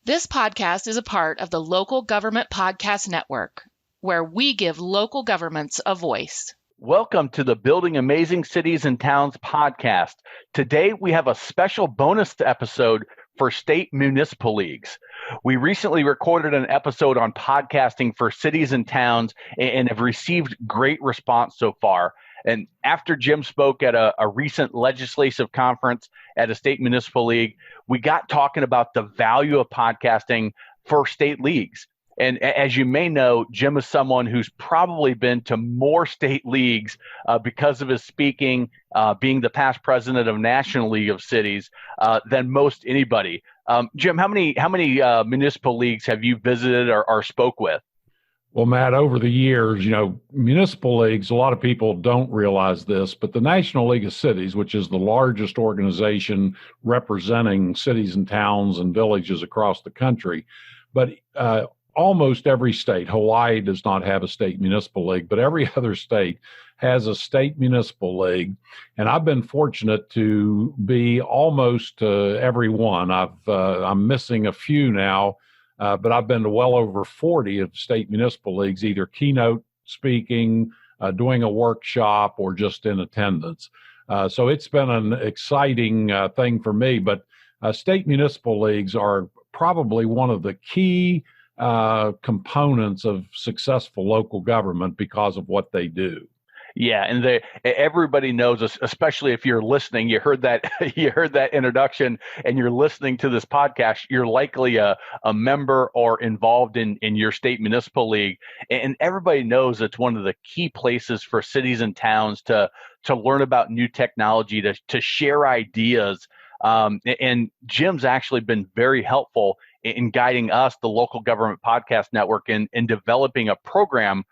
This podcast is a part of the Local Government Podcast Network, where we give local governments a voice. Welcome to the Building Amazing Cities and Towns podcast. Today, we have a special bonus episode for state municipal leagues. We recently recorded an episode on podcasting for cities and towns and have received great response so far. And after Jim spoke at a recent legislative conference at a state municipal league, we got talking about the value of podcasting for state leagues. And as you may know, Jim is someone who's probably been to more state leagues because of his speaking, being the past president of National League of Cities, than most anybody. Jim, how many municipal leagues have you visited or spoke with? Well, Matt, over the years, municipal leagues, a lot of people don't realize this, but the National League of Cities, which is the largest organization representing cities and towns and villages across the country, but almost every state, Hawaii does not have a state municipal league, but every other state has a state municipal league. And I've been fortunate to be almost every one. I'm missing a few now. But I've been to well over 40 of state municipal leagues, either keynote speaking, doing a workshop, or just in attendance. So it's been an exciting thing for me. But state municipal leagues are probably one of the key components of successful local government because of what they do. Yeah, and everybody knows, especially if you're listening. You heard that introduction, and you're listening to this podcast. You're likely a member or involved in your state municipal league, and everybody knows it's one of the key places for cities and towns to learn about new technology, to share ideas. And Jim's actually been very helpful in guiding us, the Local Government Podcast Network, in developing a program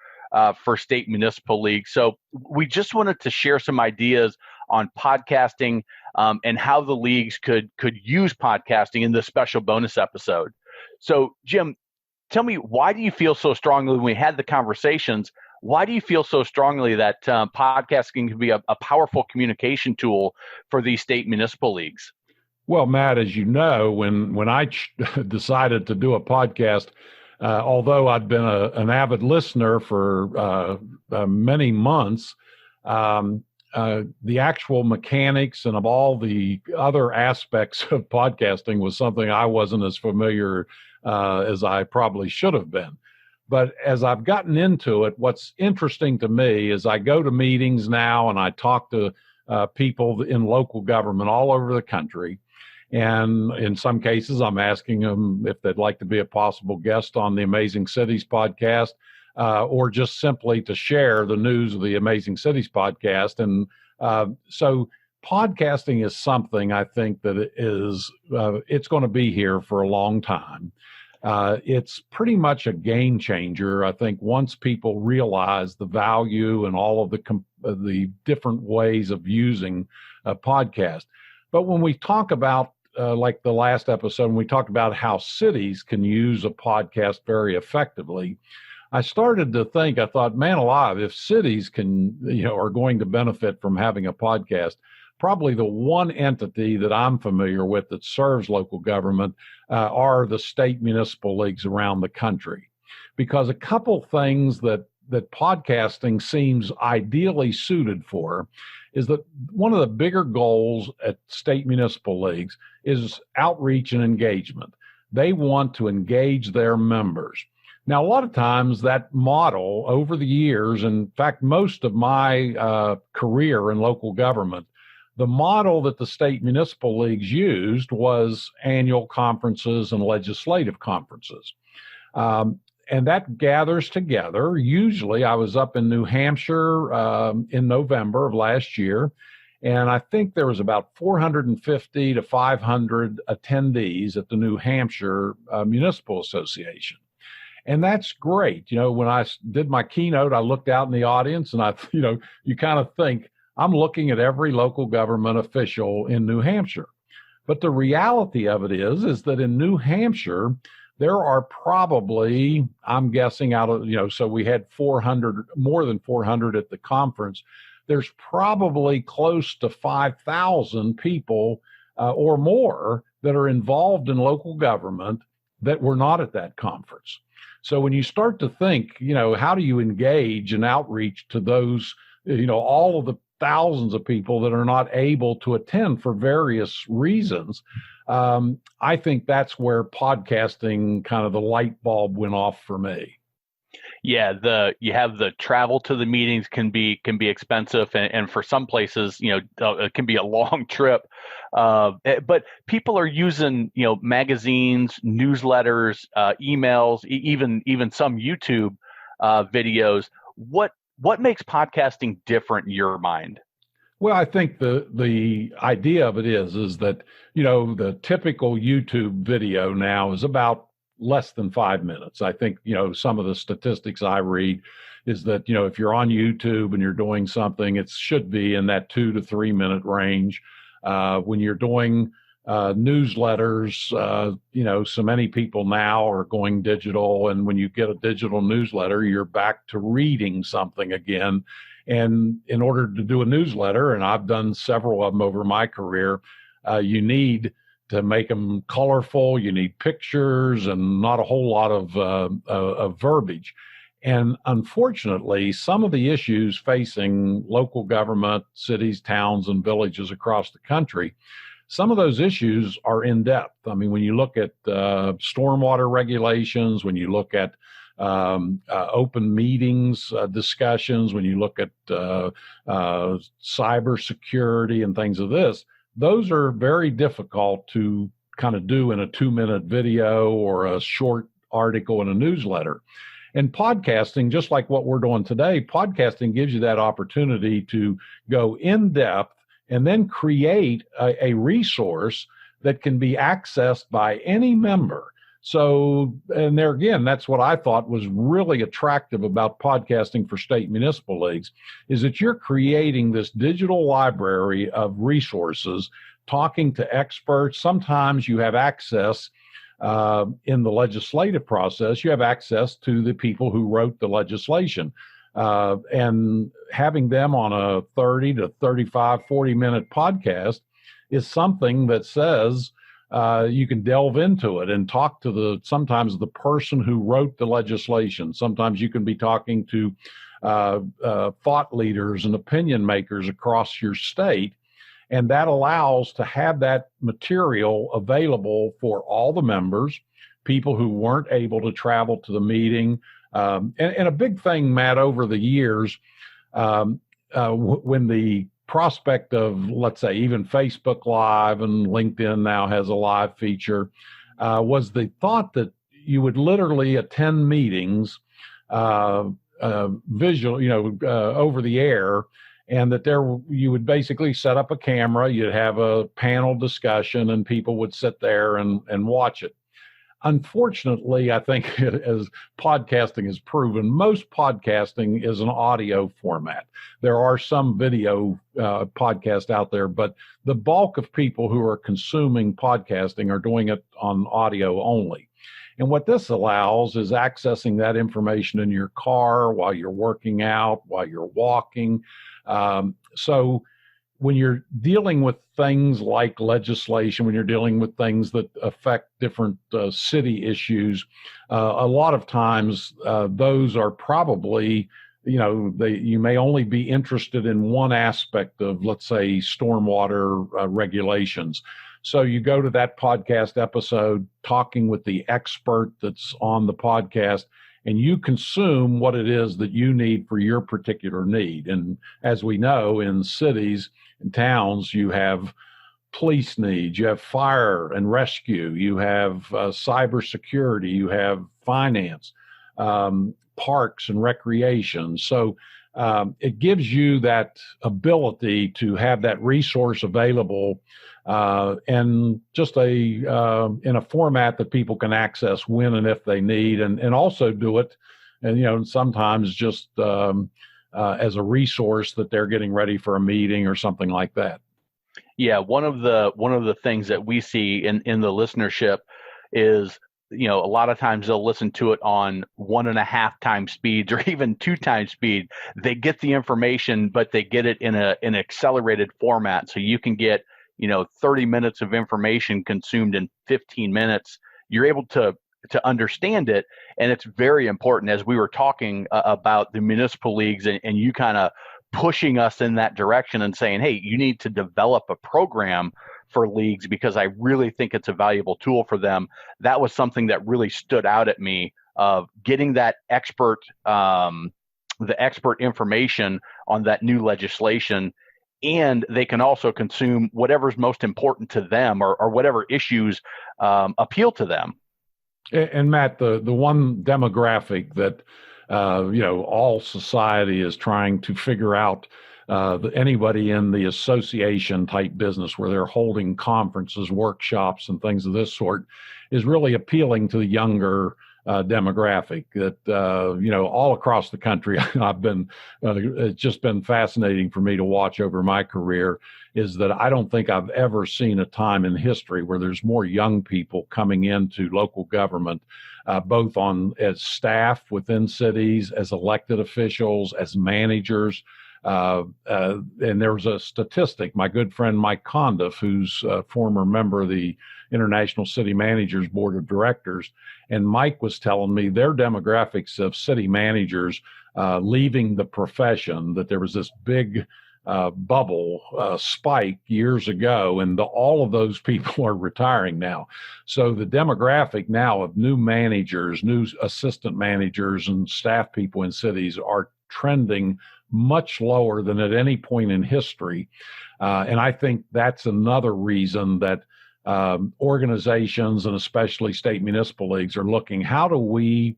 for state municipal leagues. So we just wanted to share some ideas on podcasting and how the leagues could use podcasting in this special bonus episode. So Jim, tell me, why do you feel so strongly, when we had the conversations, why do you feel so strongly that podcasting can be a powerful communication tool for these state municipal leagues? Well, Matt, as you know, when I decided to do a podcast, although I'd been an avid listener for many months, the actual mechanics and of all the other aspects of podcasting was something I wasn't as familiar as I probably should have been. But as I've gotten into it, what's interesting to me is I go to meetings now and I talk to people in local government all over the country. And in some cases, I'm asking them if they'd like to be a possible guest on the Amazing Cities podcast, or just simply to share the news of the Amazing Cities podcast. And so podcasting is something I think that it's going to be here for a long time. It's pretty much a game changer, I think, once people realize the value and all of the different ways of using a podcast. But when we talk about, like the last episode, when we talked about how cities can use a podcast very effectively, I started to think, I thought, man alive, if cities are going to benefit from having a podcast, probably the one entity that I'm familiar with that serves local government are the state municipal leagues around the country. Because a couple things that podcasting seems ideally suited for is that one of the bigger goals at state municipal leagues is outreach and engagement. They want to engage their members. Now, a lot of times that model over the years, in fact, most of my career in local government, the model that the state municipal leagues used was annual conferences and legislative conferences. And that gathers together. Usually I was up in New Hampshire in November of last year, and I think there was about 450 to 500 attendees at the New Hampshire Municipal Association. And that's great. When I did my keynote, I looked out in the audience and you kind of think, I'm looking at every local government official in New Hampshire. But the reality of it is that in New Hampshire, there are probably, I'm guessing so we had 400, more than 400 at the conference. There's probably close to 5,000 people or more that are involved in local government that were not at that conference. So when you start to think, how do you engage and outreach to those, all of the thousands of people that are not able to attend for various reasons, I think that's where podcasting, kind of the light bulb went off for me. Yeah, you have the travel to the meetings can be expensive, and for some places, it can be a long trip. But people are using, magazines, newsletters, emails, even some YouTube videos. What makes podcasting different in your mind? Well, I think the idea of it is that, the typical YouTube video now is about less than 5 minutes. I think, some of the statistics I read is that, if you're on YouTube and you're doing something, it should be in that 2 to 3 minute range. When you're doing newsletters, so many people now are going digital. And when you get a digital newsletter, you're back to reading something again. And in order to do a newsletter, and I've done several of them over my career, you need to make them colorful. You need pictures and not a whole lot of verbiage. And unfortunately, some of the issues facing local government, cities, towns, and villages across the country, some of those issues are in depth. I mean, when you look at stormwater regulations, when you look at open meetings discussions, when you look at cybersecurity and things of this, those are very difficult to kind of do in a 2-minute video or a short article in a newsletter. And podcasting, just like what we're doing today, podcasting gives you that opportunity to go in depth and then create a resource that can be accessed by any member. So, and there again, that's what I thought was really attractive about podcasting for state municipal leagues, is that you're creating this digital library of resources, talking to experts. Sometimes you have access in the legislative process, you have access to the people who wrote the legislation. And having them on a 30 to 35, 40-minute podcast is something that says, you can delve into it and talk to sometimes the person who wrote the legislation. Sometimes you can be talking to thought leaders and opinion makers across your state. And that allows to have that material available for all the members, people who weren't able to travel to the meeting. And a big thing, Matt, over the years, when the prospect of, let's say, even Facebook Live, and LinkedIn now has a live feature, was the thought that you would literally attend meetings visual, over the air, and that you would basically set up a camera, you'd have a panel discussion, and people would sit there and watch it. Unfortunately, I think, as podcasting has proven, most podcasting is an audio format. There are some video podcasts out there, but the bulk of people who are consuming podcasting are doing it on audio only. And what this allows is accessing that information in your car, while you're working out, while you're walking. So when you're dealing with things like legislation, when you're dealing with things that affect different city issues, a lot of times those are probably, you may only be interested in one aspect of, let's say, stormwater regulations. So you go to that podcast episode talking with the expert that's on the podcast, and you consume what it is that you need for your particular need. And as we know, in cities and towns, you have police needs, you have fire and rescue, you have cybersecurity, you have finance, parks and recreation. So it gives you that ability to have that resource available and just in a format that people can access when and if they need, and also do it, and sometimes just as a resource that they're getting ready for a meeting or something like that. Yeah, one of the things that we see in the listenership is, a lot of times they'll listen to it on 1.5 times speeds or even 2 times speed. They get the information, but they get it in an accelerated format. So you can get 30 minutes of information consumed in 15 minutes. You're able to to understand it. And it's very important, as we were talking about the municipal leagues, and you kind of pushing us in that direction and saying, hey, you need to develop a program for leagues because I really think it's a valuable tool for them. That was something that really stood out at me, of getting that the expert information on that new legislation. And they can also consume whatever's most important to them, or whatever issues appeal to them. And Matt, the one demographic that all society is trying to figure out, anybody in the association type business where they're holding conferences, workshops, and things of this sort, is really appealing to the younger demographic. That all across the country, I've been it's just been fascinating for me to watch over my career, is that I don't think I've ever seen a time in history where there's more young people coming into local government, both as staff within cities, as elected officials, as managers. And there was a statistic, my good friend Mike Condiff, who's a former member of the International City Managers Board of Directors, and Mike was telling me their demographics of city managers leaving the profession, that there was this big bubble spike years ago, and all of those people are retiring now. So the demographic now of new managers, new assistant managers, and staff people in cities are trending much lower than at any point in history. And I think that's another reason that organizations, and especially state municipal leagues, are looking, how do we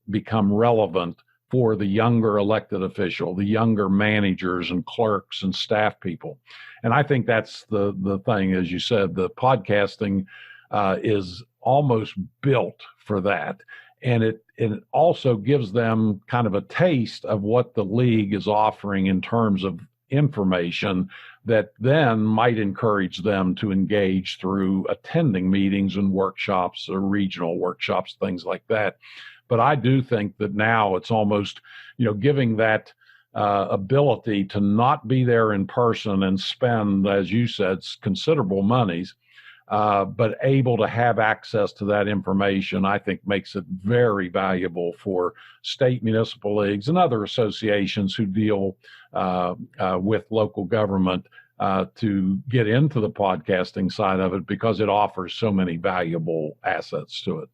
become relevant for the younger elected official, the younger managers and clerks and staff people? And I think that's the thing, as you said, the podcasting is almost built for that. And it also gives them kind of a taste of what the league is offering in terms of information that then might encourage them to engage through attending meetings and workshops or regional workshops, things like that. But I do think that now it's almost, giving that ability to not be there in person and spend, as you said, considerable monies, but able to have access to that information, I think makes it very valuable for state municipal leagues and other associations who deal with local government to get into the podcasting side of it, because it offers so many valuable assets to it.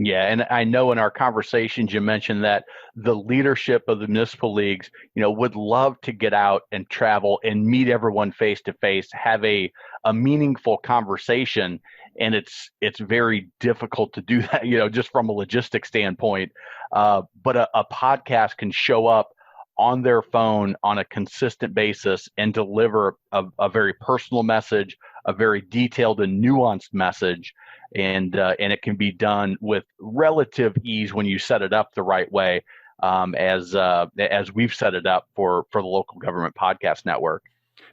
Yeah, and I know in our conversations you mentioned that the leadership of the municipal leagues, would love to get out and travel and meet everyone face to face, have a meaningful conversation, and it's very difficult to do that, just from a logistic standpoint. But a podcast can show up on their phone on a consistent basis and deliver a very personal message, a very detailed and nuanced message. And it can be done with relative ease when you set it up the right way, as we've set it up for the Local Government Podcast Network.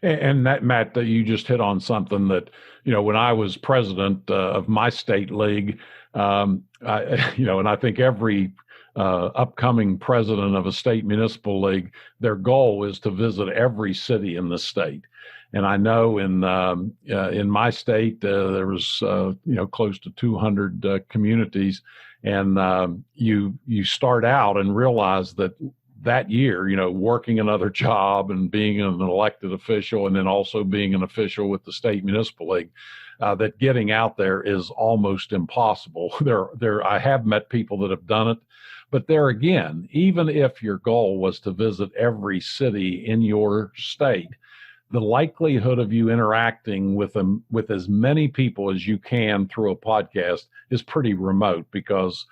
And that, Matt, that you just hit on something that, when I was president of my state league, and I think every upcoming president of a state municipal league, their goal is to visit every city in the state. And I know in my state there was close to 200 communities, and you start out and realize that year, working another job and being an elected official, and then also being an official with the state municipal league, that getting out there is almost impossible. I have met people that have done it, but there again, even if your goal was to visit every city in your state, the likelihood of you interacting with as many people as you can through a podcast is pretty remote, because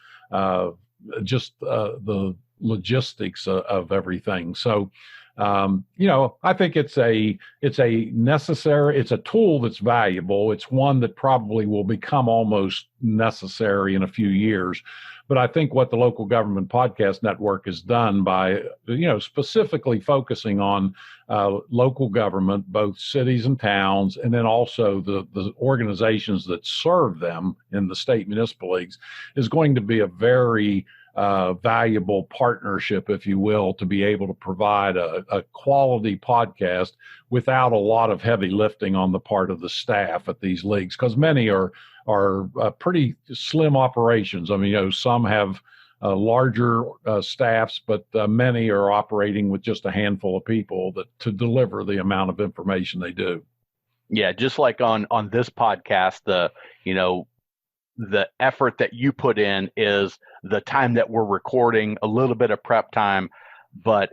just the logistics of everything. So, I think it's a tool that's valuable. It's one that probably will become almost necessary in a few years. But I think what the Local Government Podcast Network has done by, specifically focusing on local government, both cities and towns, and then also the organizations that serve them in the state municipal leagues, is going to be a very valuable partnership, if you will, to be able to provide a quality podcast without a lot of heavy lifting on the part of the staff at these leagues, because many are pretty slim operations. I mean, some have larger staffs, but many are operating with just a handful of people to deliver the amount of information they do. Yeah, just like on this podcast, the effort that you put in is the time that we're recording, a little bit of prep time, but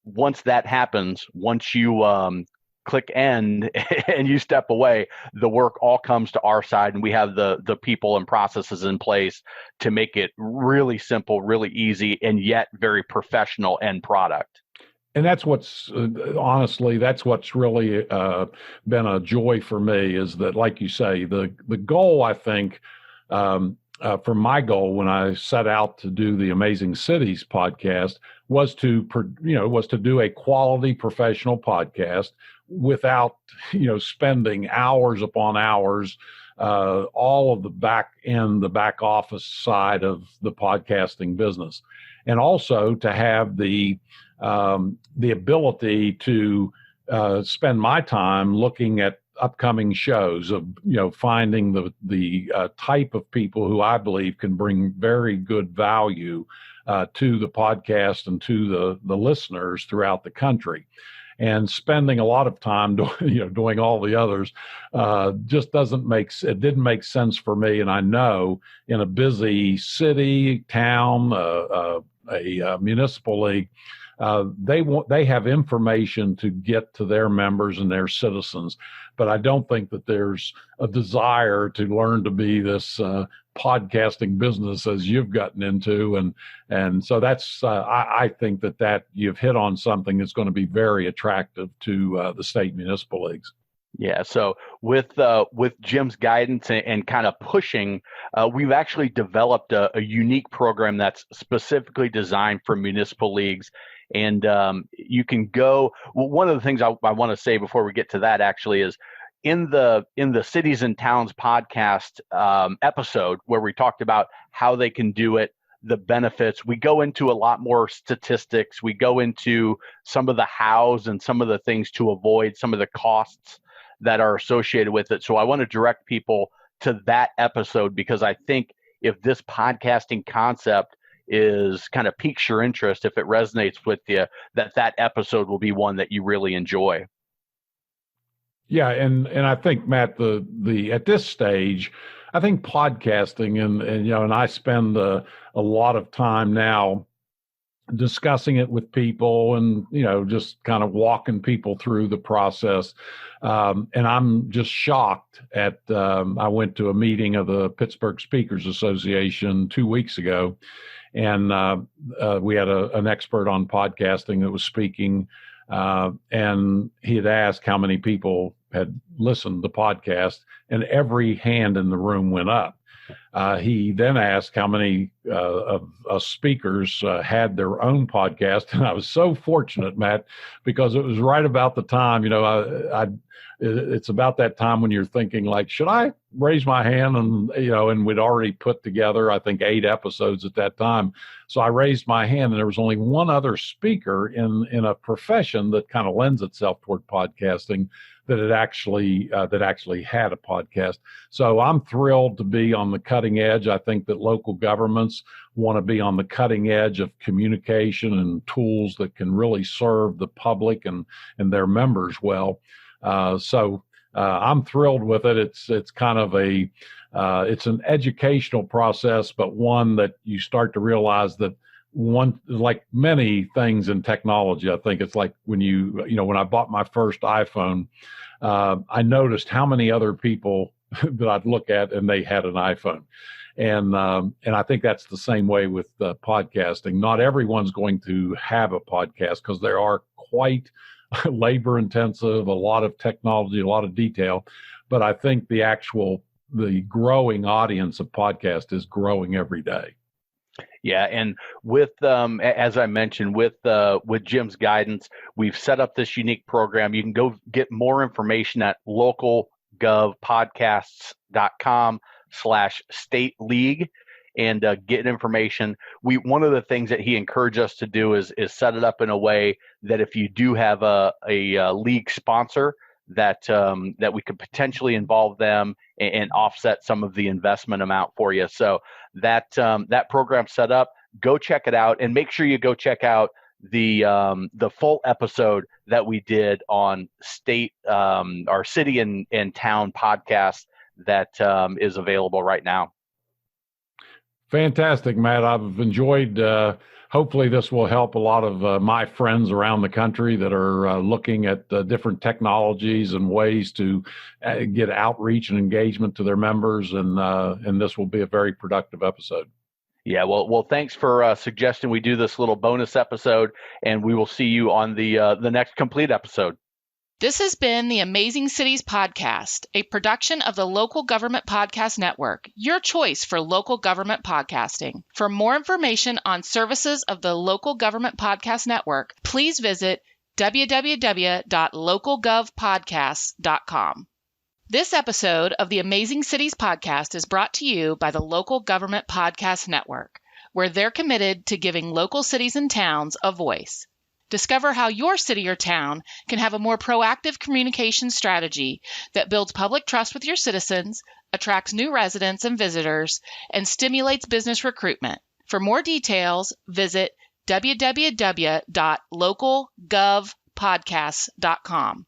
once that happens, once you click end and you step away, the work all comes to our side, and we have the people and processes in place to make it really simple, really easy, and yet very professional end product. And that's what's honestly, that's what's really been a joy for me, is that, like you say, the goal, I think, for my goal when I set out to do the Amazing Cities podcast was to do a quality professional podcast without, spending hours upon hours, all of the back office side of the podcasting business, and also to have the ability to spend my time looking at upcoming shows, of finding the type of people who I believe can bring very good value to the podcast and to the listeners throughout the country. And spending a lot of time doing all the others just didn't make sense for me. And I know in a busy city, town, a municipal league, they have information to get to their members and their citizens, but I don't think that there's a desire to learn to be this podcasting business as you've gotten into, and so that's I think that you've hit on something that's going to be very attractive to the state municipal leagues. Yeah, so with Jim's guidance and kind of pushing, we've actually developed a unique program that's specifically designed for municipal leagues. And you can go. Well, one of the things I want to say before we get to that actually is in the Cities and Towns podcast episode where we talked about how they can do it, the benefits. We go into a lot more statistics. We go into some of the hows and some of the things to avoid, some of the costs that are associated with it. So I want to direct people to that episode, because I think if this podcasting concept is kind of piques your interest, if it resonates with you, that episode will be one that you really enjoy. Yeah, and I think, Matt, the at this stage, I think podcasting and I spend a lot of time now discussing it with people and just kind of walking people through the process, and I'm just shocked at I went to a meeting of the Pittsburgh Speakers Association 2 weeks ago, and we had an expert on podcasting that was speaking, and he had asked how many people had listened to the podcast, and every hand in the room went up. He then asked how many of us speakers had their own podcast, and I was so fortunate, Matt, because it was right about the time, it's about that time when you're thinking, like, should I raise my hand? And we'd already put together, I think, 8 episodes at that time. So I raised my hand, and there was only one other speaker in a profession that kind of lends itself toward podcasting that actually had a podcast. So I'm thrilled to be on the cutting edge. I think that local governments want to be on the cutting edge of communication and tools that can really serve the public and their members well. So I'm thrilled with it. It's kind of it's an educational process, but one that you start to realize that like many things in technology, I think it's like when when I bought my first iPhone, I noticed how many other people that I'd look at and they had an iPhone. And I think that's the same way with podcasting. Not everyone's going to have a podcast because they are quite labor intensive, a lot of technology, a lot of detail. But I think the growing audience of podcast is growing every day. Yeah, and with as I mentioned, with Jim's guidance, we've set up this unique program. You can go get more information at localgovpodcasts.com/state league. and get information. One of the things that he encouraged us to do is set it up in a way that if you do have a league sponsor, that we could potentially involve them and offset some of the investment amount for you. So that program set up. Go check it out, and make sure you go check out the full episode that we did on our city and town podcast that is available right now. Fantastic, Matt. I've enjoyed. Hopefully, this will help a lot of my friends around the country that are looking at different technologies and ways to get outreach and engagement to their members, and this will be a very productive episode. Yeah, well, thanks for suggesting we do this little bonus episode, and we will see you on the next complete episode. This has been the Amazing Cities Podcast, a production of the Local Government Podcast Network, your choice for local government podcasting. For more information on services of the Local Government Podcast Network, please visit www.localgovpodcasts.com. This episode of the Amazing Cities Podcast is brought to you by the Local Government Podcast Network, where they're committed to giving local cities and towns a voice. Discover how your city or town can have a more proactive communication strategy that builds public trust with your citizens, attracts new residents and visitors, and stimulates business recruitment. For more details, visit www.localgovpodcasts.com.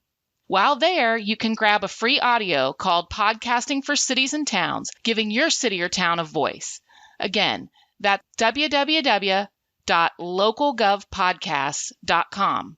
While there, you can grab a free audio called Podcasting for Cities and Towns, giving your city or town a voice. Again, that's www.localgovpodcasts.com.